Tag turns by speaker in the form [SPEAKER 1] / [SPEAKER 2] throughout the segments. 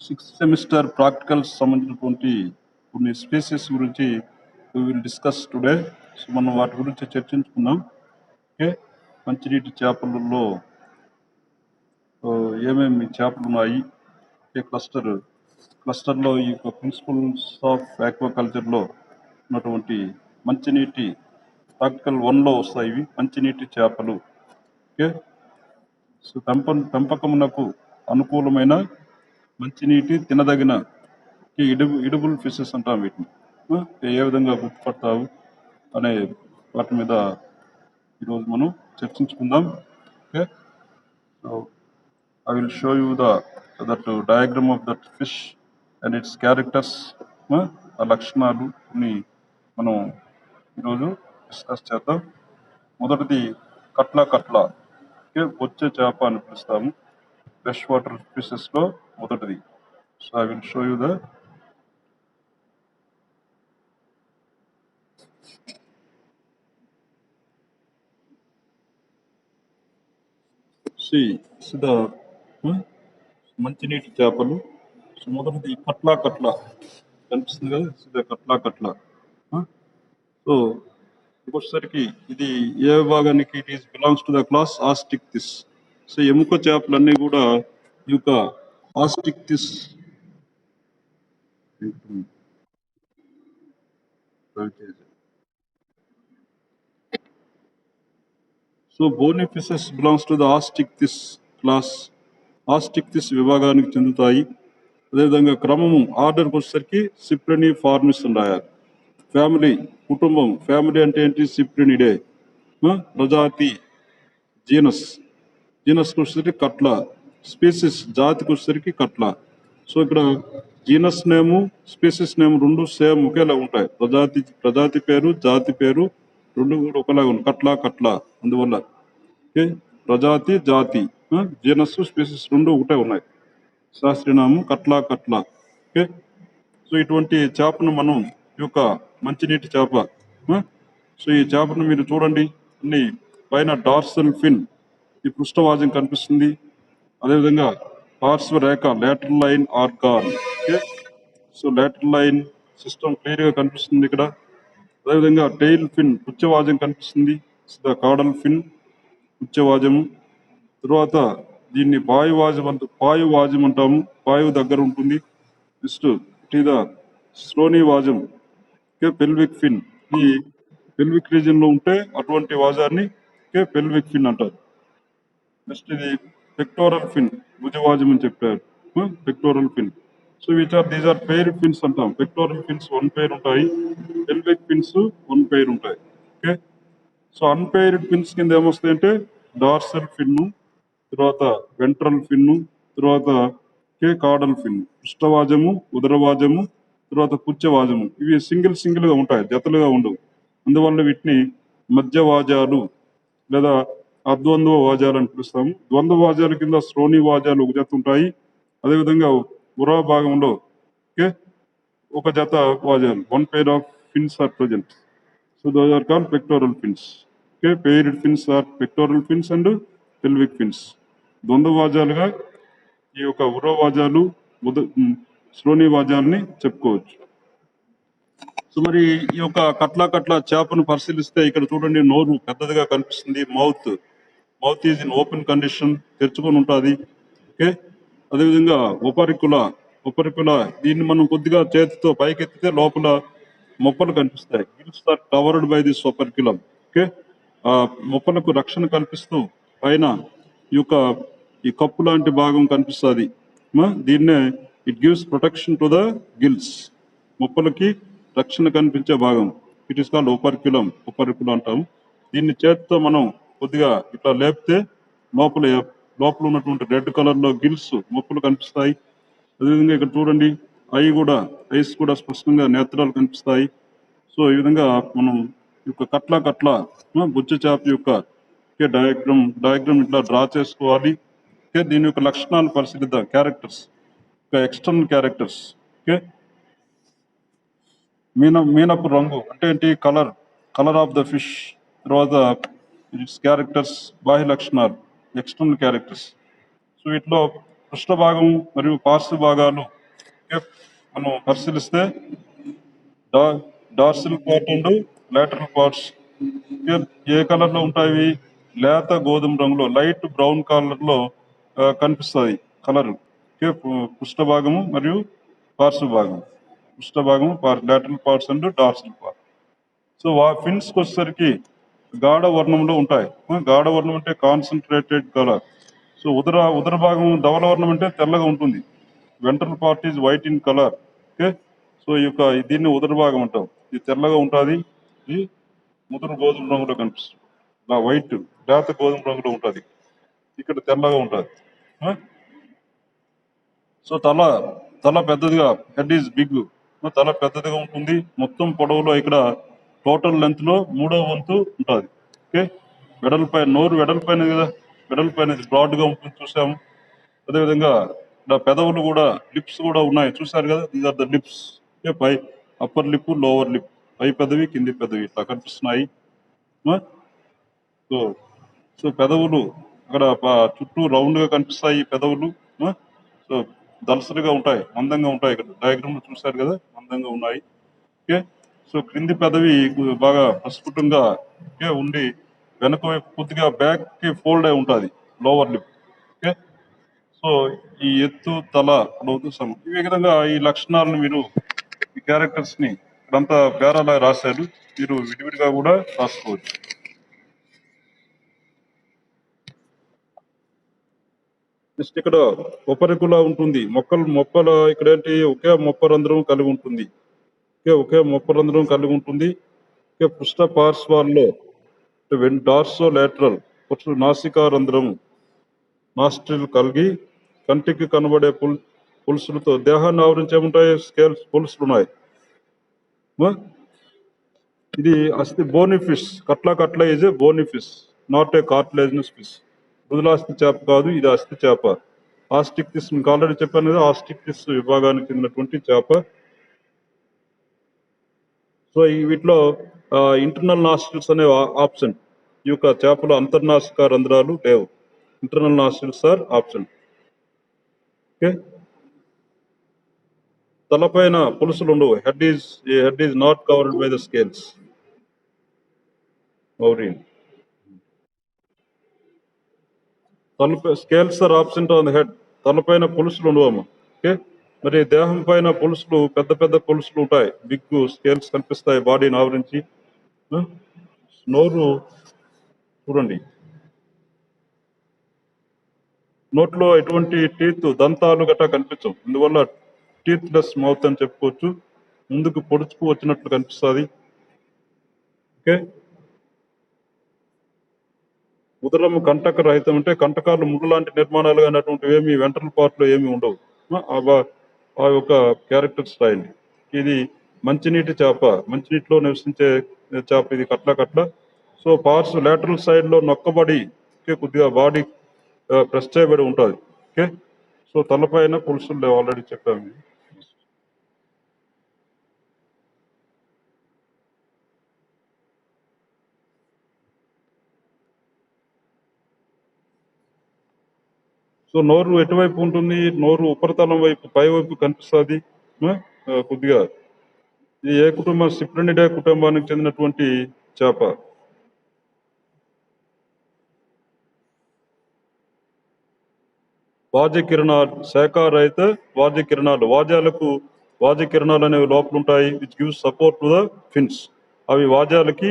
[SPEAKER 1] Sixth semester practicals సంబంధించినటువంటి కొన్ని species గురించి విల్ డిస్కస్ టుడే. సో మనం వాటి గురించి చర్చించుకుందాం. ఓకే, మంచినీటి చేపలలో ఏమేమి చేపలు ఉన్నాయి, క్లస్టర్లో ఈ యొక్క ప్రిన్సిపల్స్ ఆఫ్ ఆక్వాకల్చర్లో ఉన్నటువంటి మంచినీటి ప్రాక్టికల్ 1లో వస్తాయి ఇవి మంచినీటి చేపలు. ఓకే, సో పెంపకమునకు అనుకూలమైన మంచినీటి తినదగిన ఎడిబుల్ ఫిషెస్ అంటాం వీటిని. ఏ విధంగా గుర్తుపడతావు అనే వాటి మీద ఈరోజు మనం చర్చించుకుందాం. Okay, so I will show you that diagram of that fish and it's characters. ఆ లక్షణాలుని మనం ఈరోజు డిస్కస్ చేద్దాం. మొదటిది కట్లా. ఓకే, బొచ్చే చేప అని పిలుస్తాము. ఫ్రెష్ వాటర్ ఫిషెస్లో మొదటిది. So I will show you మంచినీటి చేపలు. సో మొదటిది కట్లా కనిపిస్తుంది కదా, కట్లా. సో వచ్చేసరికి ఇది ఏ విభాగానికి it is belongs to the class Osteichthyes. So ఎముక చేపలన్నీ కూడా ఈ యొక్క Osteichthyes so bony fishes belongs to the Osteichthyes class. Osteichthyes విభాగానికి చెందుతాయి. అదేవిధంగా క్రమము ఆర్డర్కి వచ్చేసరికి సిప్రెని ఫార్మిస్ ఉన్నాయి. ఫ్యామిలీ, కుటుంబం. ఫ్యామిలీ అంటే ఏంటి? సిప్రినిడే. ప్రజాతి జీనస్కి వచ్చేసరికి కట్ల. స్పీసీస్ జాతికి వచ్చేసరికి కట్ల. సో ఇక్కడ జీనస్ నేము, స్పీసీస్ నేమ్ రెండు సేమ్ ఒకేలా ఉంటాయి. ప్రజాతి పేరు, జాతి పేరు రెండు కూడా ఒకలాగా ఉంటాయి. కట్ల. అందువల్ల ఓకే, ప్రజాతి, జాతి, జీనస్, స్పీసీస్ రెండు ఒకటే ఉన్నాయి. శాస్త్రీయనామం కట్ల. ఓకే, సో ఇటువంటి చేపను మనం ఈ యొక్క మంచినీటి చేప. సో ఈ చేపను మీరు చూడండి, అన్ని పైన డార్సల్ ఫిన్, ఈ పృష్ఠవాజం కనిపిస్తుంది. అదేవిధంగా పార్శ్వ రేఖ lateral line organ. Okay, so lateral line system క్లియర్గా కనిపిస్తుంది ఇక్కడ. అదేవిధంగా టెయిల్ ఫిన్, పుచ్చవాజం కనిపిస్తుంది. కాడల్ ఫిన్, పుచ్చవాజము. తర్వాత దీన్ని పాయువాజం అంటాము. పాయువు దగ్గర ఉంటుంది. నెక్స్ట్ ఇదా స్లోనీ వాజం. పెల్విక్ ఫిన్, ఈ పెల్విక్ రీజన్ లో ఉంటే అటువంటి వాజాన్ని పెల్విక్ ఫిన్ అంటారు. నెక్స్ట్ ఇది పెక్టోరల్ ఫిన్, భుజవాజం అని చెప్పారు. Pectoral fin. So these are pair fins అంటాం. పెక్టోరల్ ఫిన్స్ 1 పెయిర్ ఉంటాయి, పెల్విక్ ఫిన్స్ 1 పెయిర్ ఉంటాయి. ఓకే, సో అన్పెయిర్డ్ ఫిన్స్ కింద ఏమొస్తాయంటే డార్సల్ ఫిన్, తర్వాత వెంట్రల్ ఫిన్, తర్వాత కాడల్ ఫిన్, పృష్ఠవాజము, ఉదరవాజము, తర్వాత పుచ్చవాజము. ఇవి సింగిల్ గా ఉంటాయి, జతలుగా ఉండవు. అందువల్ల వీటిని మధ్యవాజాలు లేదా అద్వంద్వ వాజాలు అని పిలుస్తాము. ద్వంద్వ వాజాల కింద శ్రోణి వాజాలు ఒక జత ఉంటాయి. అదేవిధంగా ఉరా భాగంలో ఒక జత వాజాలు, 1 pair of fins are present. So those are called pectoral fins. Okay, paired fins are pectoral fins and pelvic fins. ద్వంద్వ వాజాలుగా ఈ యొక్క ఉరవాజాలు, శ్రోణి వాజాలని చెప్పుకోవచ్చు. సో మరి ఈ యొక్క కట్ల చేపను పరిశీలిస్తే ఇక్కడ చూడండి, నోరు పెద్దదిగా కనిపిస్తుంది. Mouth is in open condition, తెరుచుకొని ఉంటుంది. ఓకే, అదేవిధంగా ఒపరికుల దీన్ని మనం కొద్దిగా చేతితో పైకెత్తితే లోపల మొప్పలు కనిపిస్తాయి. Gills are covered by this operculum. Okay, ఆ మొప్పలకు రక్షణ కల్పిస్తూ పైన ఈ కప్పు లాంటి భాగం కనిపిస్తుంది. దీన్నే it gives protection to the gills. మొప్పలకి రక్షణ కనిపించే భాగం. ఇట్ ఈస్ కాల్డ్ ఒపరికులం అంటాం. దీన్ని చేతితో మనం కొద్దిగా ఇట్లా లేపితే లోపల ఉన్నటువంటి రెడ్ కలర్ లో గిల్స్, మొప్పలు కనిపిస్తాయి. అదేవిధంగా ఇక్కడ చూడండి, ఐస్ కూడా స్పష్టంగా నేత్రాలు కనిపిస్తాయి. సో ఈ విధంగా మనం ఈ యొక్క కట్ల బుచ్చ చేప యొక్క డయాగ్రామ్ ఇట్లా డ్రా చేసుకోవాలి. దీని యొక్క లక్షణాలు పరిశీలిద్దాం. Characters, external characters. ఓకే, మీనపు రంగు అంటే ఏంటి? Colour of the fish. తర్వాత ఇట్స్ క్యారెక్టర్స్, బాహ్య లక్షణాలు, ఎక్స్టర్నల్ క్యారెక్టర్స్. సో వీటిలో పృష్ఠ భాగం మరియు పార్శ్వ భాగాలు మనం పరిశీలిస్తే dorsal part and lateral parts A colour లో ఉంటాయి? లేత గోధుమ రంగులో, లైట్ బ్రౌన్ కలర్ లో కనిపిస్తుంది కలర్. పృష్ఠ భాగము మరియు పార్శ్వ భాగం. పృష్ఠ భాగం lateral parts and dorsal part. So fins కి వచ్చేసరికి గాఢ వర్ణంలో ఉంటాయి. గాఢ వర్ణం అంటే కాన్సన్ట్రేటెడ్ కలర్. సో ఉదర భాగం ధవల వర్ణం అంటే తెల్లగా ఉంటుంది. Ventral part is white in colour. Okay, so దీన్ని ఉదర భాగం అంటాం. ఇది తెల్లగా ఉంటుంది. ఇది ముదురు గోధుమ రంగులో కనిపిస్తుంది. ఇలా వైట్ లేత గోధుమ రంగులో ఉంటుంది. ఇక్కడ తెల్లగా ఉంటుంది. సో తల పెద్దదిగా, హెడ్ ఈజ్ బిగ్, తల పెద్దదిగా ఉంటుంది. మొత్తం పొడవులో ఇక్కడ టోటల్ లెంత్ లో 3వ వంతు ఉంటుంది. ఓకే, నోరు వెడల్పైన కదా, వెడల్పైన బ్రాడ్ గా ఉంటుంది చూసాము. అదేవిధంగా ఇలా పెదవులు కూడా, లిప్స్ కూడా ఉన్నాయి చూసారు కదా. These are the lips. పై అప్పర్ లిప్, లోవర్ లిప్, పై పెదవి, కింది పెదవి ఇట్లా కనిపిస్తున్నాయి. సో పెదవులు అక్కడ చుట్టూ రౌండ్ గా కనిపిస్తాయి పెదవులు. సో దలసరిగా ఉంటాయి, మందంగా ఉంటాయి. ఇక్కడ డయాగ్రామ్ లో చూసారు కదా, మందంగా ఉన్నాయి. ఓకే, సో క్రింది పెదవి బాగా ప్రస్ఫుటంగా ఉండి వెనక వైపు కొద్దిగా బ్యాక్ కి ఫోల్డ్ అయి ఉంటుంది, లోవర్ లిప్. ఓకే, సో ఈ ఎత్తు, తల, ఈ విధంగా ఈ లక్షణాలను మీరు ఈ క్యారెక్టర్స్ ని ఇక్కడంతా పేరాలా రాశారు. మీరు విడివిడిగా కూడా రాసుకోవచ్చు. నెక్స్ట్ ఇక్కడ ఉపరికుల ఉంటుంది. మొప్పల ఇక్కడ ఏంటి, ఒకే మొప్ప రంధ్రం కలిగి ఉంటుంది. ఒకే మొప్ప రంధ్రం కలిగి ఉంటుంది. పృష్ఠ పార్శ్వాల్లో డార్సో లాటరల్ నాసికా రంధ్రం, నాస్ట్రిల్ కలిగి కంటికి కనబడే పులుసులతో దేహాన్ని ఆవరించి ఏముంటాయి, స్కేల్స్, పులుసులు ఉన్నాయి. ఇది bony fish. Catla is a bony fish, not a cartilaginous fish. మృదులాస్థి చేప కాదు, ఇది అస్థి చేప. ఆస్టిక్టిస్ మీకు ఆల్రెడీ చెప్పాను కదా, ఆస్టిక్టిస్ విభాగానికి చెందినటువంటి చేప. సో వీటిలో ఇంటర్నల్ నాస్ట్రిల్స్ అనే ఆప్షన్. ఈ యొక్క చేపలో అంతర్నాసిక రంధ్రాలు లేవు. Internal nostrils are option. Okay, తలపైన పులుసులు ఉండవు. Head is not covered by the scales. Scales are absent on the head. తలపైన పులుసులు ఉండవమ్మా. ఓకే, మరి దేహం పైన పులుసులు, పెద్ద పెద్ద పులుసులు ఉంటాయి. బిగ్ స్కేల్స్ కనిపిస్తాయి బాడీని ఆవరించి. నోరు చూడండి, నోట్లో ఎటువంటి టీత్, దంతాలు గట్రా కనిపించవు. అందువల్ల టీత్ లెస్ మౌత్ అని చెప్పుకోవచ్చు. ముందుకు పొడుచుకు వచ్చినట్లు కనిపిస్తుంది. ఓకే, ఉదరము కంటక రహితం అంటే కంటకాలు, ముళ్ళు లాంటి నిర్మాణాలు అనేటువంటివి ఏమి వెంట్రల్ పార్ట్ లో ఏమి ఉండవు. ఆ యొక్క క్యారెక్టర్ స్టైల్. ఇది మంచినీటి చేప, మంచినీటిలో నివసించే చేప ఇది, కట్ల. సో పార్ట్స్ లాటరల్ సైడ్ లో నొక్కబడి కొద్దిగా బాడీ ప్రెస్ చేయబడి ఉంటుంది. ఓకే, సో తలపైన పులుసులు ఆల్రెడీ చెప్పాము. సో నోరు ఎటువైపు ఉంటుంది? నోరు ఉపరితలం వైపు, పై వైపు కనిపిస్తుంది కొద్దిగా. ఇది ఏ కుటుంబం? సిప్రినిడే కుటుంబానికి చెందినటువంటి చేప. వాజ్య కిరణాలు, శాఖారహిత వాజ్య కిరణాలు. వాజ్య కిరణాలు అనేవి లోపల ఉంటాయి. Which gives support to the fins. అవి వాజ్యాలకి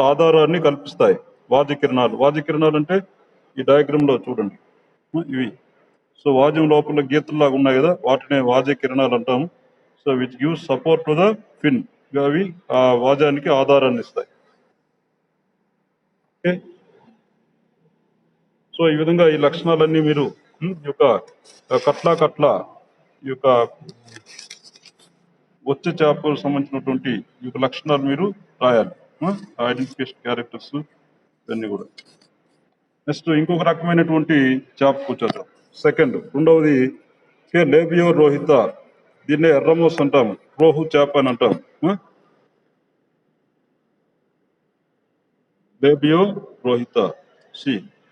[SPEAKER 1] ఆధారాన్ని కల్పిస్తాయి. వాజ్య కిరణాలు అంటే ఈ డయాగ్రామ్ లో చూడండి ఇవి. సో వాజ్యం లోపల గీతల్లాగా ఉన్నాయి కదా, వాటినే వాజ్య కిరణాలు అంటాము. So which gives support to the fin. అవి ఆ వాజానికి ఆధారాన్ని ఇస్తాయి. ఓకే, సో ఈ విధంగా ఈ లక్షణాలన్నీ మీరు ఈ యొక్క కట్ల ఈ యొక్క వచ్చే చేపలకు సంబంధించినటువంటి ఈ యొక్క లక్షణాలు మీరు రాయాలి. ఐడెంటిఫికేషన్ క్యారెక్టర్స్ ఇవన్నీ కూడా. నెక్స్ట్ ఇంకొక రకమైనటువంటి చేపకు వచ్చేద్దాం. రెండవది లేబియో రోహిత. దీన్నే ఎర్రమోస్ అంటాం, రోహు చేప అని అంటాం. లేబియో రోహిత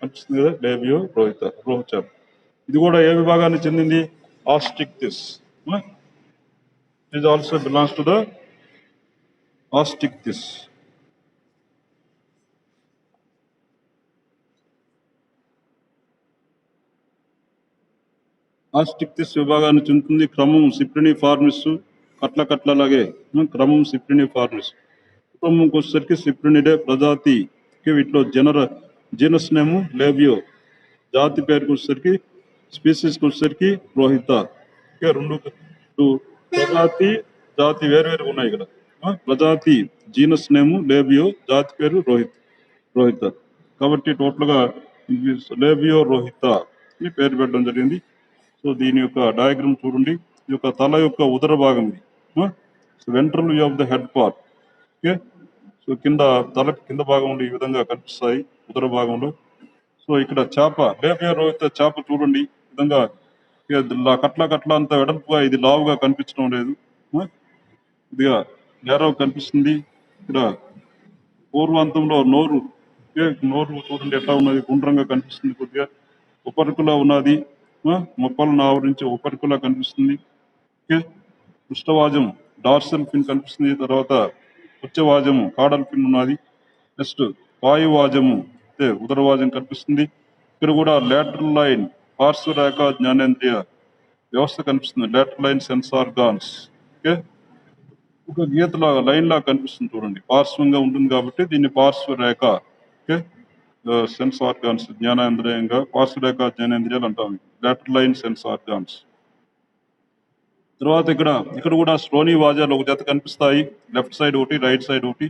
[SPEAKER 1] అనిపిస్తుంది కదా, లేబియో రోహిత, రోహు చేప. ఇది కూడా ఏ విభాగానికి చెందింది? Osteichthyes. It also belongs to the Osteichthyes. Osteichthyes విభాగాన్ని చెందుతుంది. క్రమం సిప్రినిఫార్మిస్, కట్లలాగే క్రమం సిప్రినిఫార్మిస్. కుటుంబంకి వచ్చేసరికి సిప్రినిడే ప్రజాతి, వీటిలో జీనస్ నేము లేబియో, జాతి పేరుకి వచ్చేసరికి స్పీసీస్కి వచ్చేసరికి రోహిత. రెండు ప్రజాతి జాతి వేరువేరు ఉన్నాయి ఇక్కడ. ప్రజాతి జీనస్ నేము లేబియో, జాతి పేరు రోహిత. కాబట్టి టోటల్ గా లేబియో రోహిత అని పేరు పెట్టడం జరిగింది. సో దీని యొక్క డయాగ్రామ్ చూడండి. ఈ యొక్క తల యొక్క ఉదర భాగం ఇది, ventral view of the head part. Okay, so తలకి కింద భాగంలో ఈ విధంగా కనిపిస్తాయి ఉదర భాగంలో. సో ఇక్కడ చేప, లేబియో రోహిత చేప చూడండి, ఈ విధంగా కట్ల అంతా వెడల్పుగా, ఇది లావుగా కనిపించడం లేదు, ఇదిగా నేరవ కనిపిస్తుంది. ఇక్కడ పూర్వాంతంలో నోరు చూడండి ఎట్లా ఉన్నది, గుండ్రంగా కనిపిస్తుంది, కొద్దిగా ఉపరికలా ఉన్నది, మొప్పలను ఆవరించి ఉపరికలా కనిపిస్తుంది. ఓకే, పృష్ఠవాజం డార్సల్ ఫిన్ కనిపిస్తుంది. తర్వాత ఉచ్చవాజము కాడల్ ఫిన్ ఉన్నది. నెక్స్ట్ వాయువాజము ఉదరవాజం కనిపిస్తుంది. ఇక్కడ కూడా లేటరల్ లైన్ పార్శ్వరేఖ జ్ఞానేంద్రియ వ్యవస్థ కనిపిస్తుంది, lateral line sense organs. Okay, ఒక గీతలాగా లైన్ లాగా కనిపిస్తుంది చూడండి, పార్శ్వంగా ఉంటుంది కాబట్టి దీన్ని పార్శ్వరేఖ. ఓకే, సెన్స్ ఆర్గాన్స్ జ్ఞానేంద్రియంగా పార్శ్వరేఖ జ్ఞానేంద్రియాలు అంటాం, లేటరల్ లైన్ సెన్స్ ఆర్గాన్స్. తర్వాత ఇక్కడ కూడా స్లోనీ వాజాలు ఒక జత కనిపిస్తాయి, లెఫ్ట్ సైడ్ ఒకటి, రైట్ సైడ్ ఒకటి.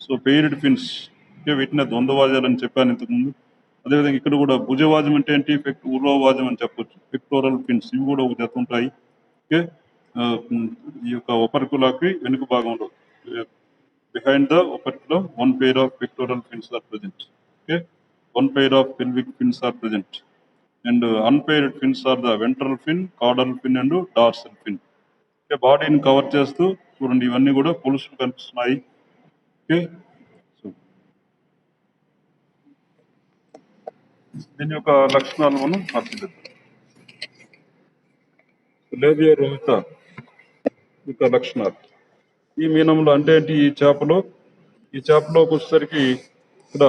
[SPEAKER 1] సో పెయిర్డ్ ఫిన్స్, వీటినే ద్వంద్వ వాజాలు అని చెప్పాను ఇంతకుముందు. అదేవిధంగా ఇక్కడ కూడా భుజవాజం అంటే ఏంటి, ఉర్వవాజం అని చెప్పొచ్చు, పెక్టోరల్ ఫిన్స్, ఇవి కూడా ఒక జత ఉంటాయి. ఓకే, ఈ యొక్క ఉపరికులకి వెనుక భాగంలో behind the ఉపరికులం 1 pair of pectoral fins are present. Okay, 1 pair of pelvic fins are present, and unpaired fins are the ventral fin, caudal fin and dorsal fin. Okay, బాడీని కవర్ చేస్తూ చూడండి ఇవన్నీ కూడా పొలుసులు కనిపిస్తున్నాయి. ఓకే, సో దీని యొక్క లక్షణాలు మనం పరిశీలిద్దాం. లేబియో రోహిత యొక్క లక్షణాలు. ఈ మీనంలో అంటే ఏంటి, ఈ చేపలోకి వచ్చేసరికి ఇక్కడ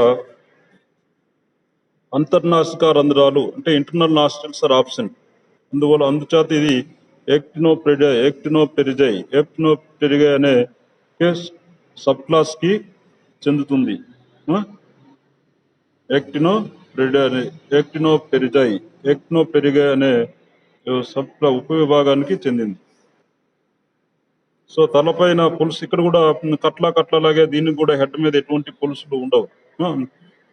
[SPEAKER 1] అంతర్నాసిక రంధ్రాలు అంటే ఇంటర్నల్ నాస్ట్రిల్స్ ఆర్ ఆప్షన్. అందుచేత ఇది ఎక్టినోపెరిజై అనే సబ్ క్లాస్ కి చెందుతుంది. ఎక్టినోపెరిజై అనే సబ్ ఉపవిభాగానికి చెందింది. సో తలపైన పులుసు, ఇక్కడ కూడా కట్లలాగే దీనికి కూడా హెడ్ మీద ఎటువంటి పులుసులు ఉండవు.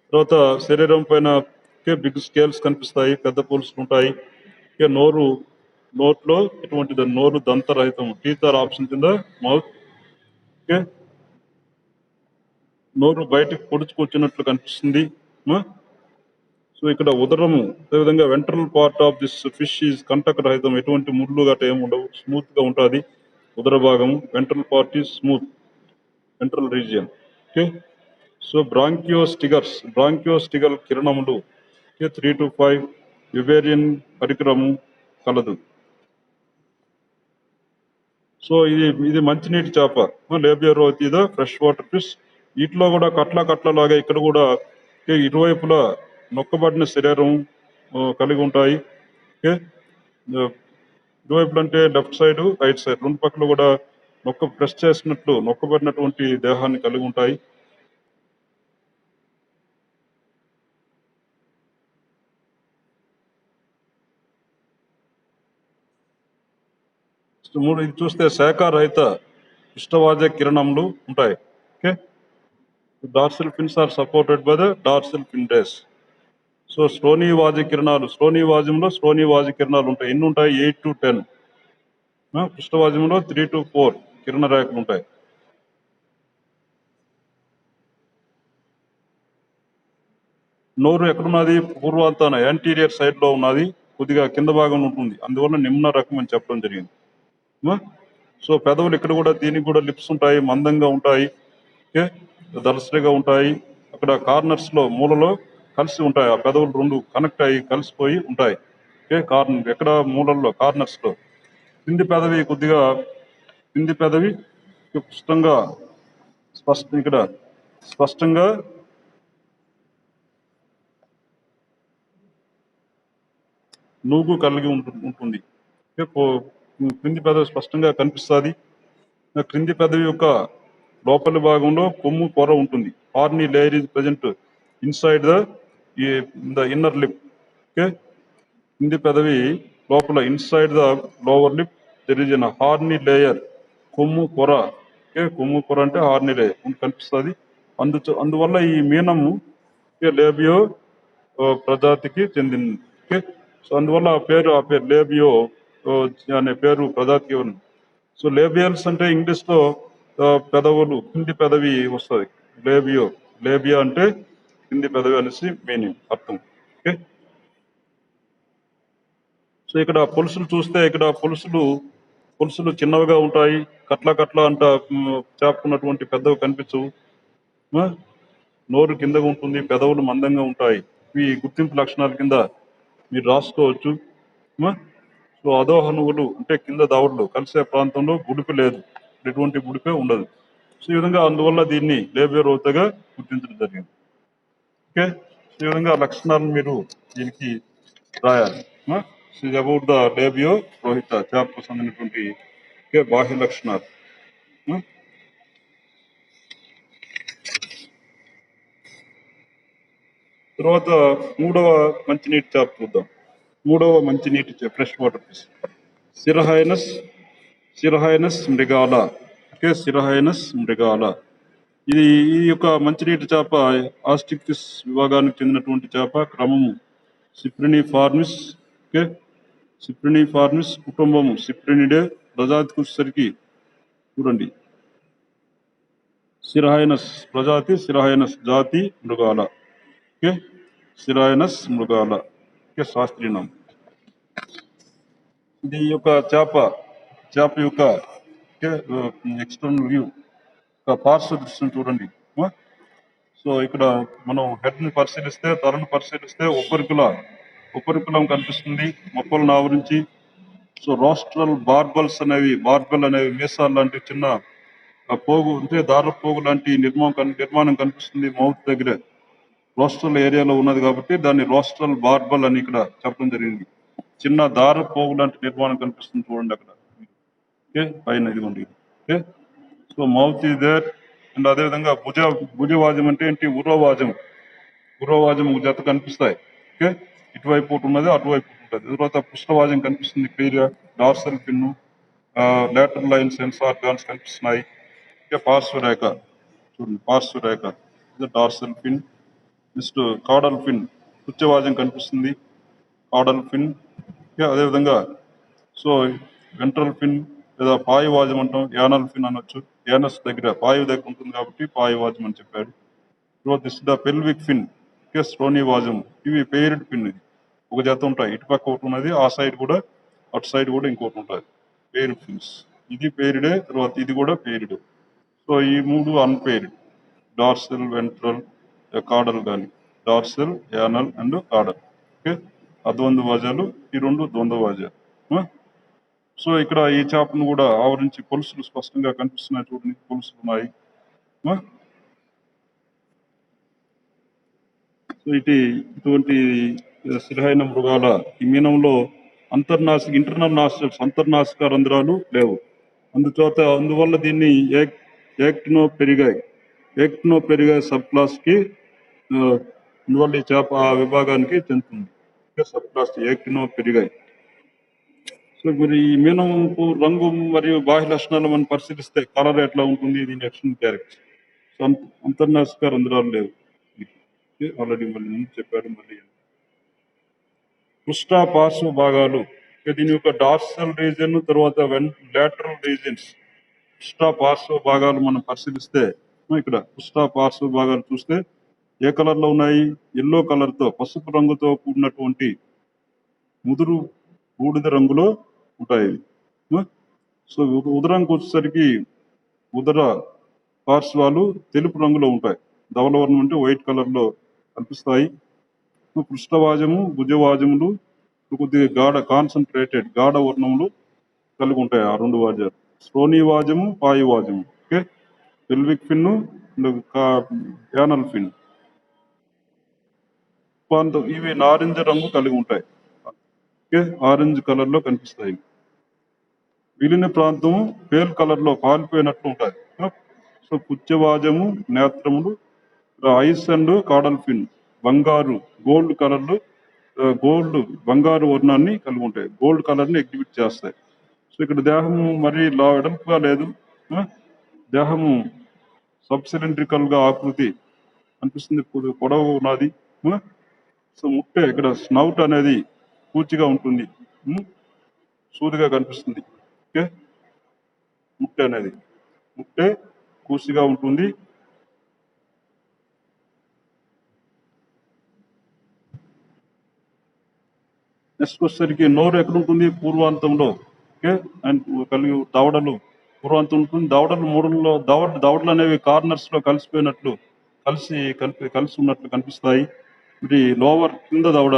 [SPEAKER 1] తర్వాత శరీరం పైన బిగ్ స్కేల్స్ కనిపిస్తాయి, పెద్ద పులుసులు ఉంటాయి. నోట్లో ఎటువంటి నోరు దంతరహితం, టీత్ ఆర్ ఆప్షన్ కింద మౌత్. ఓకే, నోరు బయటకు పొడుచుకొచ్చినట్లు కనిపిస్తుంది. సో ఇక్కడ ఉదరము, అదేవిధంగా ventral part of this fish is కంటక రహితం, ఎటువంటి ముళ్ళు గట్ట ఏమి ఉండవు, స్మూత్ గా ఉంటుంది ఉదర భాగము. Ventral part is smooth, ventral region. Okay, so branchiostegal కిరణములు 3 to 5 వివేరియన్ పరికరము కలదు. సో ఇది మంచినీటి చేప, Labeo rohita fresh water fish. వీటిలో కూడా కట్లలాగా ఇక్కడ కూడా ఇరువైపులా నొక్కబడిన శరీరం కలిగి ఉంటాయి. ఓకే, ఇరువైపులు అంటే లెఫ్ట్ సైడ్, రైట్ సైడ్, రెండు పక్కల కూడా ప్రెస్ చేసినట్లు నొక్కబడినటువంటి దేహాన్ని కలిగి ఉంటాయి. ఇది చూస్తే శాఖారహిత ఇష్టవాజ కిరణములు ఉంటాయి. Okay, dorsal fins are supported by the dorsal fin rays. So శ్రోణీవాజ కిరణాలు ఉంటాయి. ఎన్ని ఉంటాయి? 8 to 10. పృష్ఠవాజంలో 3 to 4 కిరణ రేఖలు ఉంటాయి. నోరు ఎక్కడున్నది? పూర్వాంతాన యాంటీరియర్ సైడ్ లో ఉన్నది, కొద్దిగా కింద భాగంలో ఉంటుంది, అందువల్ల నిమ్న రకం అని చెప్పడం జరిగింది. సో పెదవులు ఇక్కడ కూడా, దీనికి కూడా లిప్స్ ఉంటాయి, మందంగా ఉంటాయి. ఓకే, దళసరిగా ఉంటాయి. అక్కడ కార్నర్స్ లో మూలలో కలిసి ఉంటాయి, ఆ పెదవులు రెండు కనెక్ట్ అయ్యి కలిసిపోయి ఉంటాయి. ఓకే, కార్నర్ ఎక్కడ మూలల్లో కార్నర్స్ లో. కింది పెదవి కొద్దిగా, కింది పెదవి స్పష్టంగా ఇక్కడ స్పష్టంగా నూగు కలిగి ఉంటుంది. క్రింది పెదవి స్పష్టంగా కనిపిస్తుంది. క్రింది పెదవి యొక్క లోపలి భాగంలో కొమ్ము పొర ఉంటుంది. Horny layer is present inside the inner lip. Okay, కింది పెదవి లోపల inside the lower lip there is an horny layer, కొమ్ము పొర. ఓకే, కొమ్ము పొర అంటే హార్నీ లేయర్ కనిపిస్తుంది. అందువల్ల ఈ మీనము లేబియో ప్రజాతికి చెందింది. ఓకే, సో అందువల్ల ఆ పేరు లేబియో అనే పేరు ప్రజాతికి ఉంది. సో లేబియల్స్ అంటే ఇంగ్లీష్ లో పెదవులు, కింది పెదవి వస్తుంది. లేబియా అంటే కింది పెదవి అనేసి మీనింగ్, అర్థం. ఓకే, సో ఇక్కడ పులుసులు చూస్తే ఇక్కడ పులుసులు చిన్నవిగా ఉంటాయి. కట్ల అంట చాపుకున్నటువంటి పెద్దవి కనిపించవు. నోరు కిందగా ఉంటుంది, పెదవులు మందంగా ఉంటాయి. ఇవి గుర్తింపు లక్షణాల కింద మీరు రాసుకోవచ్చు. సో అధోహనువులు అంటే కింద దవడలు కలిసే ప్రాంతంలో గుడిపి లేదు, ఎటువంటి గుడిపే ఉండదు. సో ఈ విధంగా అందువల్ల దీన్ని లేబియో రోహితగా గుర్తించడం జరిగింది. ఓకే, ఈ విధంగా లక్షణాలను మీరు దీనికి రాయాలి. అబౌట్ ద లేబియో రోహిత చేపకు సంబంధించినటువంటి బాహ్య లక్షణాలు. తర్వాత మూడవ మంచినీటి చేప చూద్దాం. మూడవ మంచినీటి ఫ్రెష్ వాటర్ ఫిష్ సిరహైనస్ మృగాల. ఓకే, సిరహైనస్ మృగాల. ఈ యొక్క మంచినీటి చేప ఆస్టిక్టిస్ విభాగానికి చెందినటువంటి చేప. క్రమము సిప్రినిఫార్మిస్. ఓకే, సిప్రినిఫార్మిస్ కుటుంబము సిప్రినిడే. ప్రజాతికి వచ్చేసరికి చూడండి, సిరహైనస్ ప్రజాతి, సిరహైనస్ జాతి మృగాల. ఓకే, సిరహైనస్ మృగాల. ఓకే, శాస్త్రీయం. ఇది యొక్క చేప యొక్క ఎక్స్టర్నల్ వ్యూ, పార్శ్వ దృశ్యం చూడండి. సో ఇక్కడ మనం హెడ్ ని పరిశీలిస్తే, తలను పరిశీలిస్తే ఉపరికులం కనిపిస్తుంది మొక్కలను ఆవరించి. సో రోస్ట్రల్ బార్బల్ అనేవి మీసాలు లాంటి చిన్న పోగు అంటే దారపు పోగు లాంటి నిర్మాణం కనిపిస్తుంది మౌత్ దగ్గర. రోస్ట్రల్ ఏరియాలో ఉన్నది కాబట్టి దాన్ని రోస్ట్రల్ బార్బల్ అని ఇక్కడ చెప్పడం జరిగింది. చిన్న దారపు పోగు లాంటి నిర్మాణం కనిపిస్తుంది చూడండి అక్కడ. ఓకే, పైన ఇదిగోండి. Okay, so mouth is there. And అదేవిధంగా భుజవాజం అంటే ఏంటి, ఉరోవాజం జత కనిపిస్తాయి. ఓకే, ఇటువైపు ఒకటి ఉన్నది, అటువైపు ఉంటుంది. తర్వాత పృష్ఠవాజం కనిపిస్తుంది క్లియర్ గా. Dorsal fin, lateral line sense organs కనిపిస్తున్నాయి. ఓకే, పార్శ్వరేఖ చూడండి, పార్శ్వరేఖ dorsal fin. Next caudal fin, పుచ్చవాజం కనిపిస్తుంది, కాడల్ ఫిన్. అదేవిధంగా సో వెంట్రల్ ఫిన్ లేదా పాయువాజం అంటాం, యానల్ ఫిన్ అనొచ్చు. యానస్ దగ్గర పాయు దగ్గర ఉంటుంది కాబట్టి పాయువాజం అని చెప్పాడు. తర్వాత పెల్విక్ ఫిన్, స్ట్రోనివాజం. ఇవి పెయిర్డ్ ఫిన్. ఇది ఒక జత ఉంటాయి, ఇటుపక్క ఒకటి ఉన్నది, ఆ సైడ్ కూడా అటు సైడ్ కూడా ఇంకోటి ఉంటుంది, పెయిర్డ్ ఫిన్స్. ఇది పెయిర్డే, తర్వాత ఇది కూడా పెయిర్డ్. సో ఈ మూడు అన్పెయిర్డ్, డార్సెల్, వెంట్రల్, కాడల్ కానీ, డార్సెల్, యానల్ అండ్ కాడల్. ఓకే, అద్వంద్వవాజాలు, ఈ రెండు ద్వంద్వవాజాలు. సో ఇక్కడ ఈ చేపను కూడా ఆవరించి పొలుసులు స్పష్టంగా కనిపిస్తున్నాయి చూడండి, పొలుసులు ఉన్నాయి. సో ఇటువంటి శిలహైన మృగాల ఈ మీనంలో ఇంటర్నల్ నాస్ట్రల్స్, అంతర్నాసిక రంధ్రాలు లేవు. అందువల్ల దీన్ని యాక్టినో పెరిగాయి సబ్ క్లాస్ కి, అందువల్ల ఈ చేప ఆ విభాగానికి చెందుతుంది. సబ్ క్లాస్ యాక్టినో పెరిగాయి. సో మరి ఈ మీనంకు రంగు మరియు బాహ్య లక్షణాలు మనం పరిశీలిస్తే కలర్ ఎట్లా ఉంటుంది, దీని ఎక్స్టర్నల్ క్యారెక్టర్. సో అంతర్నాసిక రంధ్రాలు లేవు, ఆల్రెడీ మళ్ళీ ముందు చెప్పారు. మళ్ళీ పృష్ఠ పార్శ్వ భాగాలు, దీని యొక్క డార్సల్ రీజియన్, తర్వాత లాటరల్ రీజియన్స్. పృష్ఠ పార్శ్వ భాగాలు మనం పరిశీలిస్తే ఇక్కడ పృష్ఠ పార్శ్వ భాగాలు చూస్తే ఏ కలర్ లో ఉన్నాయి, ఎల్లో కలర్ తో, పసుపు రంగుతో కూడినటువంటి ముదురు బూడిద రంగులో ఉంటాయి. సో ఉదరానికి వచ్చేసరికి ఉదర పార్శ్వాలు తెలుపు రంగులో ఉంటాయి, ధవలవర్ణం అంటే వైట్ కలర్ లో కనిపిస్తాయి. పృష్ఠవాజము, భుజవాజములు కొద్దిగా కాన్సన్ట్రేటెడ్ గాఢ వర్ణములు కలిగి ఉంటాయి ఆ రెండు వాద్యాలు. శ్రోణి వాద్యము, పాయి వాద్యము. ఓకే, పెల్విక్ ఫిన్, యానల్ ఫిన్. ఇవి నారింజ రంగు కలిగి ఉంటాయి. ఓకే, ఆరెంజ్ కలర్ లో కనిపిస్తాయి. విలీన ప్రాంతము పేల్ కలర్ లో పాలిపోయినట్లు ఉంటాయి. సో పుచ్చవాజము, నేత్రములు, ఐస్ అండ్ కాడల్ ఫిన్ బంగారు గోల్డ్ కలర్లు, బంగారు వర్ణాన్ని కలిగి ఉంటాయి. గోల్డ్ కలర్ ని ఎగ్జిబిట్ చేస్తాయి. సో ఇక్కడ దేహము మరి వెడల్పుగా లేదు. దేహము సబ్సిలిండ్రికల్ గా ఆకృతి అనిపిస్తుంది, పొడవు ఉన్నది. సో ముట్టె ఇక్కడ స్నౌట్ అనేది పూర్తిగా ఉంటుంది, సూదిగా కనిపిస్తుంది. ఓకే, ముట్టె కూసిగా ఉంటుంది. నెక్స్ట్ వచ్చేసరికి నోరు ఎక్కడ ఉంటుంది? పూర్వాంతంలో. ఓకే, అండ్ కలిగి దవడలు పూర్వాంతం ఉంటుంది. దవడలు మూడులో దవడలు అనేవి కార్నర్స్ లో కలిసిపోయినట్లు కలిసి ఉన్నట్లు కనిపిస్తాయి. ఇది లోవర్ కింద దవడ,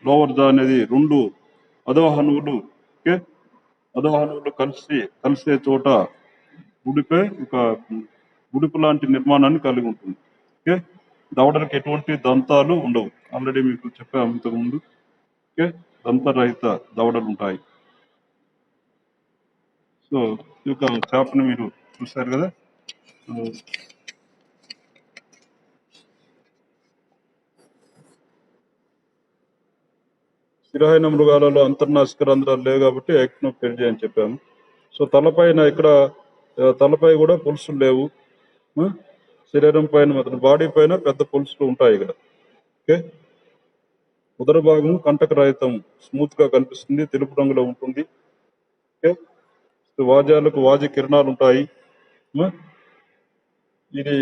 [SPEAKER 1] లోవర్ దా అనేది రెండు అధోహనువులు. ఓకే, అధోహనువులు కలిసే చోట గుడిపు లాంటి నిర్మాణాన్ని కలిగి ఉంటుంది. ఓకే, దవడలకు ఎటువంటి దంతాలు ఉండవు. ఆల్రెడీ మీకు చెప్పాము ఇంతకుముందు. ఓకే, దంతరహిత దవడలు ఉంటాయి. సో ఈ యొక్క చేపను మీరు చూశారు కదా. స్థిరమైన మృగాలలో అంతర్నాసిక రంధ్రాలు లేవు కాబట్టి ఎక్నోఫెర్జీ అని చెప్పాము. సో తలపై కూడా పులుసులు లేవు. శరీరం పైన మాత్రం, బాడీ పైన పెద్ద పులుసులు ఉంటాయి ఇక్కడ. ఓకే, ఉదర భాగం కంటక రహితం, స్మూత్ గా కనిపిస్తుంది, తెలుపు రంగులో ఉంటుంది. ఓకే, వాద్యాలకు వాద్య కిరణాలు ఉంటాయి.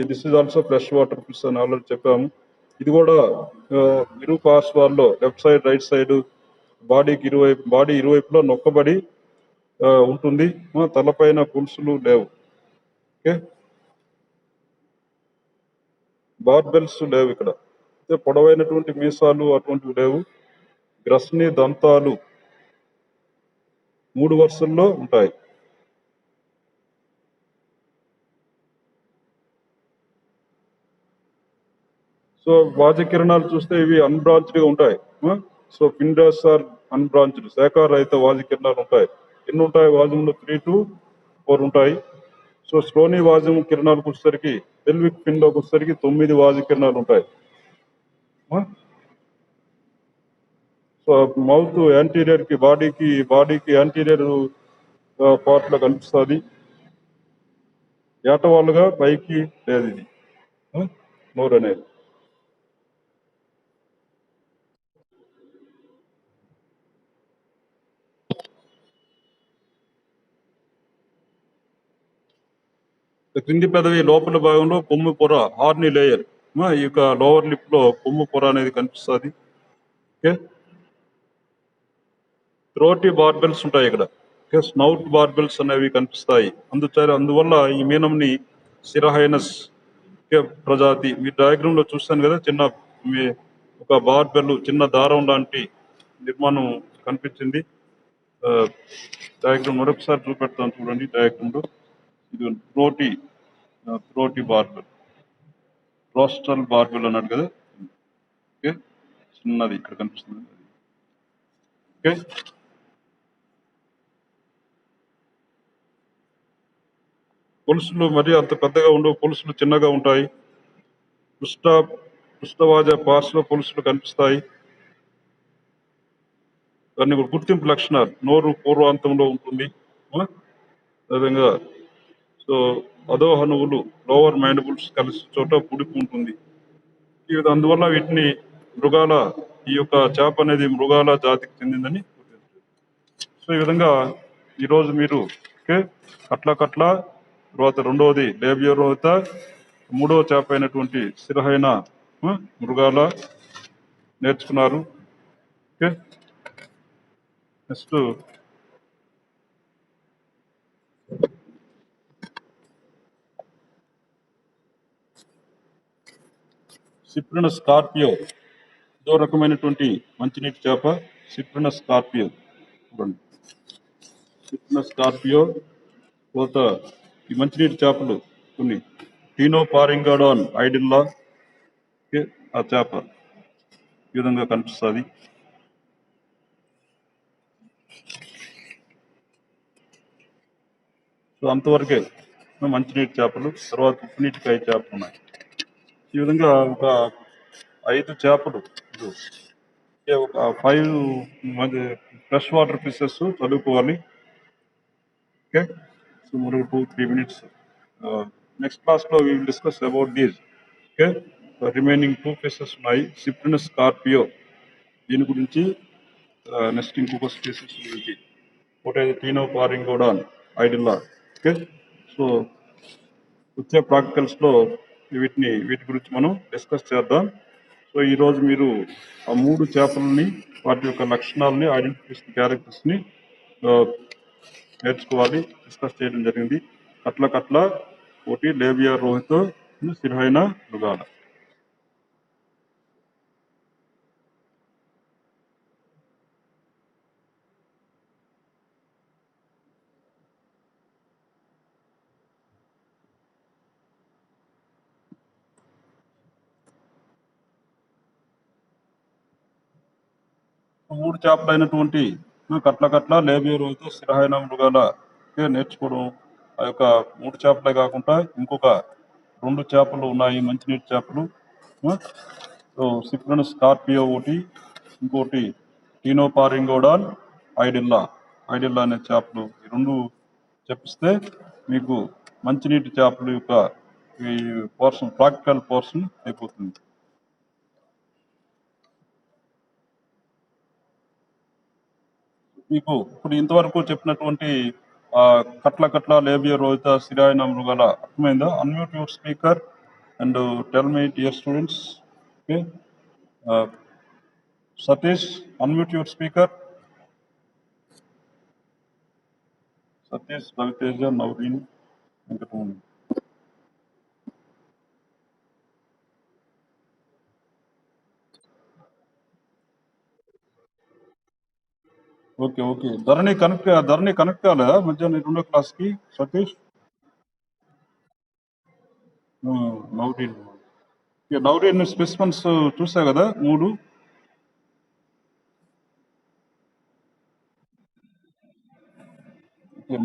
[SPEAKER 1] This is also fresh water fish అని ఆల్రెడీ చెప్పాము. ఇది కూడా ఇరు పార్శ్వాల్లో left side, right side, body ఇరువైపులో నొక్కబడి ఉంటుంది. తలపైన పులుసులు లేవు. ఓకే, బార్బెల్స్ లేవు ఇక్కడ. పొడవైనటువంటి మీసాలు అటువంటివి లేవు. గ్రస్ని దంతాలు 3 వరుసల్లో ఉంటాయి. సో వాద్య కిరణాలు చూస్తే ఇవి అన్బ్రాంచ్డ్ గా ఉంటాయి. సో ఫిండర్స్ ఆర్ అన్బ్రాంచ్డ్, శాఖారహిత వాద్య కిరణాలు ఉంటాయి. ఎన్ని ఉంటాయి? వాద్యంలో 3 to 4 ఉంటాయి. సో శ్రోణి వాద్యం కిరణాలకు వచ్చేసరికి, పెల్విక్ ఫిన్ లోకి వచ్చేసరికి 9 వాద్య కిరణాలు ఉంటాయి. సో మౌత్ యాంటీరియర్ కి, బాడీకి యాంటీరియర్ పార్ట్ లో కనిపిస్తుంది. ఏటవాళ్ళుగా పైకి లేదు ఇది నోరు అనేది. క్రింది పెదవి లోపల భాగంలో కొమ్ము పొర, హార్నీ లేయర్, ఈ యొక్క లోవర్ లిప్ లో కొమ్ము పొర అనేది కనిపిస్తుంది. ఓకే, థ్రోటీ బార్బెల్స్ ఉంటాయి ఇక్కడ. ఓకే, స్నౌట్ బార్బెల్స్ అనేవి కనిపిస్తాయి. అందువల్ల ఈ మీనంని సిరహైనస్ ప్రజాతి, మీ డయాగ్రామ్ లో చూస్తాను కదా, ఒక బార్బెల్, చిన్న దారం లాంటి నిర్మాణం కనిపించింది. డయాగ్రామ్ మరొకసారి చూపెడతాను చూడండి. డయాగ్రామ్ లో ఇది థ్రోటీ బార్బెల్, రోస్ట్రల్ బార్బెల్ అన్నాడు కదా. ఓకే, చిన్నది ఇక్కడ కనిపిస్తుంది. ఓకే, పులుసులు మరి అంత పెద్దగా ఉండవు, పులుసులు చిన్నగా ఉంటాయి. పృష్ఠవాజ పార్శ్వ పులుసులు కనిపిస్తాయి. దాన్ని గుర్తింపు లక్షణాలు, నోరు పూర్వాంతంలో ఉంటుంది. అదేవిధంగా సో అధోహనువులు, లోవర్ మైండబుల్స్ కలిసి చోట పుడిపు ఉంటుంది. అందువల్ల వీటిని ఈ యొక్క చేప అనేది మృగాల జాతికి చెందిందని. సో ఈ విధంగా ఈరోజు మీరు కట్ల తర్వాత రెండవది లేబియోరోత, మూడవ చేప అయినటువంటి స్థిరహైన మృగాల నేర్చుకున్నారు. ఓకే, నెక్స్ట్ సిప్రిన స్కార్పియో, ఇదో రకమైనటువంటి మంచినీటి చేప. సిప్రినస్ స్కార్పియో చూడండి, సిప్రినస్ స్కార్పియో. తర్వాత ఈ మంచినీటి చేపలు కొన్ని టీనో పారింగాడాన్ ఐడిల్లా, ఓకే, ఆ చేప ఈ విధంగా కనిపిస్తుంది. సో అంతవరకే మంచినీటి చేపలు. తర్వాత ఉప్పునీటికాయ చేపలు ఉన్నాయి. ఈ విధంగా ఒక 5 చేపలు, ఒక 5 మంది ఫ్రెష్ వాటర్ ఫిషెస్ చదువుకోవాలి. ఓకే, సో మరో 2-3 minutes. నెక్స్ట్ క్లాస్లో we will discuss about these. Okay, remaining 2 fishes ఉన్నాయి. సిప్రినస్ స్కార్పియో దీని గురించి, నెక్స్ట్ ఇంకొక స్పీసెస్ గురించి, ఒకటైతే టీనో పారింగోడాన్ ఐడిల్లా. ఓకే, సో వచ్చే ప్రాక్టికల్స్లో వీటి గురించి మనం డిస్కస్ చేద్దాం. సో ఈరోజు మీరు ఆ 3 చేపలని, వాటి యొక్క లక్షణాలని, ఐడెంటిఫికేషన్ క్యారెక్టర్స్ని నేర్చుకోవాలి, డిస్కస్ చేయడం జరిగింది. కట్ల ఒకటి, లేబియా రోహితో, సిర్హైనా మృగాల. మూడు చేపలు అయినటువంటి కట్ల లేబియా రోహితో, సిర్హైనా మృగాల నేర్చుకోవడం. ఆ యొక్క 3 చేపలే కాకుండా ఇంకొక 2 చేపలు ఉన్నాయి, మంచినీటి చేపలు. సో సిప్రినస్ స్కార్పియో ఒకటి, ఇంకోటి టీనో పారింగోడాన్ ఐడిల్లా అనే చేపలు. ఈ 2 చెప్పిస్తే మీకు మంచినీటి చేపల యొక్క ఈ పోర్షన్, ప్రాక్టికల్ పోర్షన్ అయిపోతుంది. మీకు ఇప్పుడు ఇంతవరకు చెప్పినటువంటి కట్ల లేబియా రోహిత, సిరాయినా మృగాల అర్థమైందా? Unmute your speaker and tell me dear students. Okay, Satish, unmute your speaker. Satish, Raviteja, Naveen, Venkataramana. Okay, Dharani connect కాలేదా మధ్యాహ్నం 2వ క్లాస్కి? సతీష్, నవరీన్ స్పెసిమన్స్ చూసా కదా 3.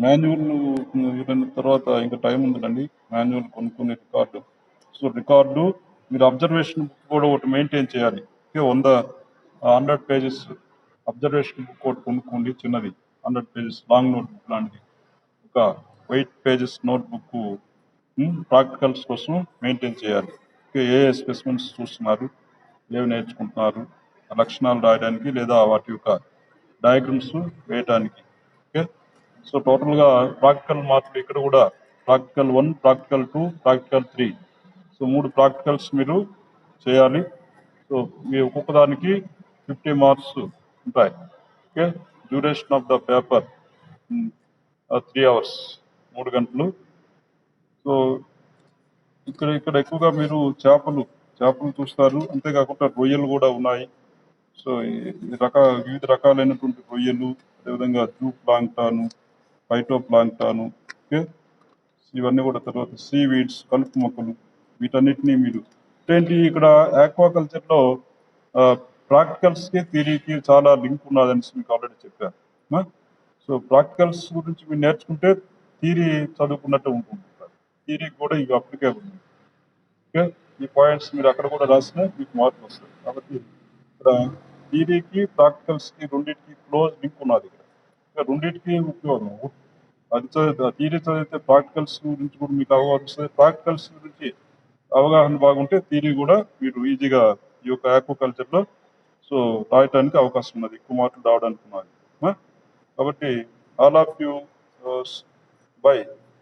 [SPEAKER 1] మాన్యువల్ తర్వాత ఇంకా టైం ఉందండి. మాన్యువల్ కొనుక్కునే రికార్డు. సో రికార్డు మీరు అబ్జర్వేషన్ బుక్ కూడా ఒకటి మెయింటైన్ చేయాలి. 100 pages అబ్జర్వేషన్ బుక్ ఒకటి కొనుక్కోండి, చిన్నది 100 pages లాంగ్ నోట్ బుక్ లాంటిది. ఒక 8 pages నోట్ బుక్ ప్రాక్టికల్స్ కోసం మెయింటైన్ చేయాలి. ఏ స్పెసిమెన్స్ చూస్తున్నారు, ఏవి నేర్చుకుంటున్నారు, లక్షణాలు రాయడానికి లేదా వాటి యొక్క డయాగ్రమ్స్ వేయడానికి. ఓకే, సో టోటల్గా ప్రాక్టికల్ మార్కులు ఇక్కడ కూడా practical 1, practical 2, practical 3. So 3 practicals మీరు చేయాలి. సో మీ ఒక్కొక్క దానికి 50 మార్క్స్ ఉంటాయి. Okay, duration of the paper 3 hours, 3 గంటలు. సో ఇక్కడ ఎక్కువగా మీరు చేపలు చూస్తారు. అంతేకాకుండా రొయ్యలు కూడా ఉన్నాయి. సో వివిధ రకాలైనటువంటి రొయ్యలు, అదేవిధంగా జూ ప్లాంక్టాను, ఫైటో ప్లాంక్టాను, ఓకే, ఇవన్నీ కూడా. తర్వాత సీ వీడ్స్, కలుపు మొక్కలు, వీటన్నిటినీ మీరు ఏంటి ఇక్కడ ఆక్వాకల్చర్లో ప్రాక్టికల్స్కి థియరీకి చాలా లింక్ ఉన్నదని మీకు ఆల్రెడీ చెప్పాను. సో ప్రాక్టికల్స్ గురించి మీరు నేర్చుకుంటే థియరీ చదువుకున్నట్టు ఉంటుంది. థియరీకి కూడా ఇవి అప్లికేబుల్. ఓకే, ఈ పాయింట్స్ మీరు అక్కడ కూడా రాసినా మీకు మార్కులు వస్తాయి. కాబట్టి ఇక్కడ థియరీకి ప్రాక్టికల్స్కి రెండింటికి క్లోజ్ లింక్ ఉన్నది. ఇక్కడ రెండింటికి ఉపయోగం. అది థియరీ చదివితే ప్రాక్టికల్స్ గురించి కూడా మీకు అవగాహన వస్తుంది. ప్రాక్టికల్స్ గురించి అవగాహన బాగుంటే థియరీ కూడా మీరు ఈజీగా ఈ యొక్క ఆక్వాకల్చర్లో సో రాయటానికి అవకాశం ఉన్నది, ఎక్కువ మార్కులు రావడానికి ఉన్నది. కాబట్టి ఆల్ ఆఫ్ యూ బై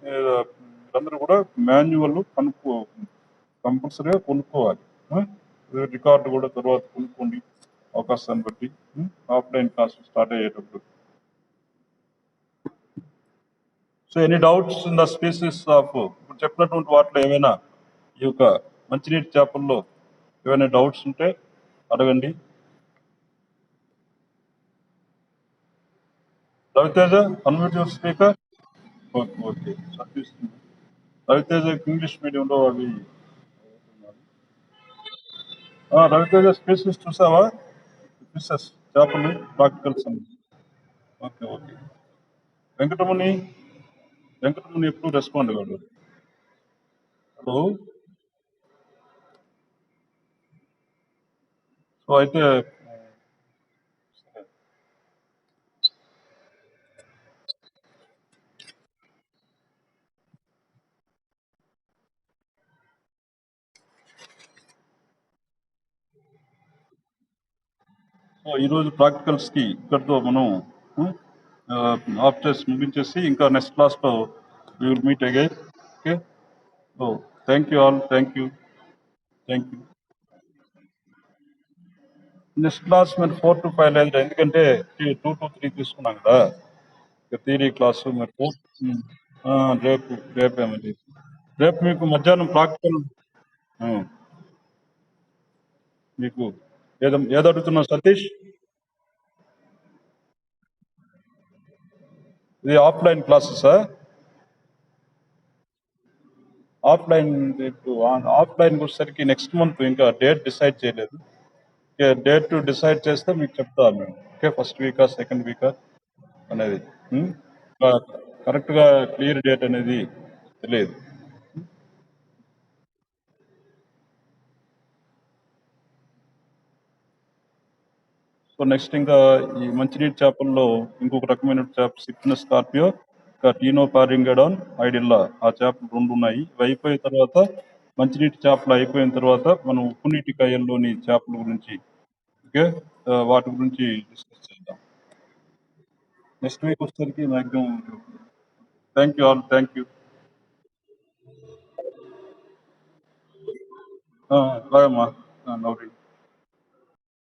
[SPEAKER 1] మీరందరూ కూడా మాన్యువల్ కంపల్సరీగా కొనుక్కోవాలి. రికార్డు కూడా తర్వాత కొనుక్కోండి అవకాశాన్ని బట్టి, ఆఫ్లైన్ క్లాసులు స్టార్ట్ అయ్యేటప్పుడు. So any doubts in the species of ఇప్పుడు చెప్పినటువంటి వాటిలో ఏమైనా ఈ యొక్క మంచినీటి చేపల్లో ఏమైనా డౌట్స్ ఉంటే అడగండి. Raviteja, unmute your speaker. Okay okay చదివిస్తుంది. రవితేజ ఇంగ్లీష్ మీడియంలో అవి రవితేజ స్పీసెస్ చూసావా? ఫిషెస్ చేపలు ప్రాక్టికల్స్ అని. Okay okay. వెంకటముని వెంకటముని ఎప్పుడు రెస్పాండ్ కాదు. హలో. సో అయితే సో ఈరోజు ప్రాక్టికల్స్కి ఇక్కడితో మనం ఆఫ్ చేసి ముగించేసి ఇంకా నెక్స్ట్ క్లాస్లో we will meet again. Okay. So thank you all. Thank you. Thank you. Next class మరి 4 to 5 లేదు, ఎందుకంటే 2 to 3 తీసుకున్నాం కదా థియరీ క్లాసు. మరి 4 రేపే మరి. రేపు మీకు మధ్యాహ్నం ప్రాక్టికల్. మీకు ఏదో అడుగుతున్నావు సతీష్? ఇది ఆఫ్లైన్ క్లాసెసా? ఆఫ్లైన్ ఇప్పుడు ఆఫ్లైన్ వచ్చేసరికి నెక్స్ట్ మంత్ ఇంకా డేట్ డిసైడ్ చేయలేదు. డేట్ డిసైడ్ చేస్తే మీకు చెప్తాను మేము. ఓకే, ఫస్ట్ వీకా సెకండ్ వీకా అనేది కరెక్ట్గా క్లియర్ డేట్ అనేది తెలియదు. సో నెక్స్ట్ ఇంకా ఈ మంచినీటి చేపల్లో ఇంకొక రకమైన చేప సిప్న స్కార్పియో, ఇంకా టీనో పారింగడాన్, ఐడిల్లా, ఆ చేపలు 2 ఉన్నాయి. ఇవి అయిపోయిన తర్వాత మంచినీటి చేపలు అయిపోయిన తర్వాత మనం ఉప్పు నీటి కాయల్లోని చేపల గురించి ఓకే వాటి గురించి డిస్కస్ చేద్దాం. నెక్స్ట్ వీక్ వచ్చేసరికి maximum. Thank you all. Thank you. అలాగమ్మా. నవ్రీ.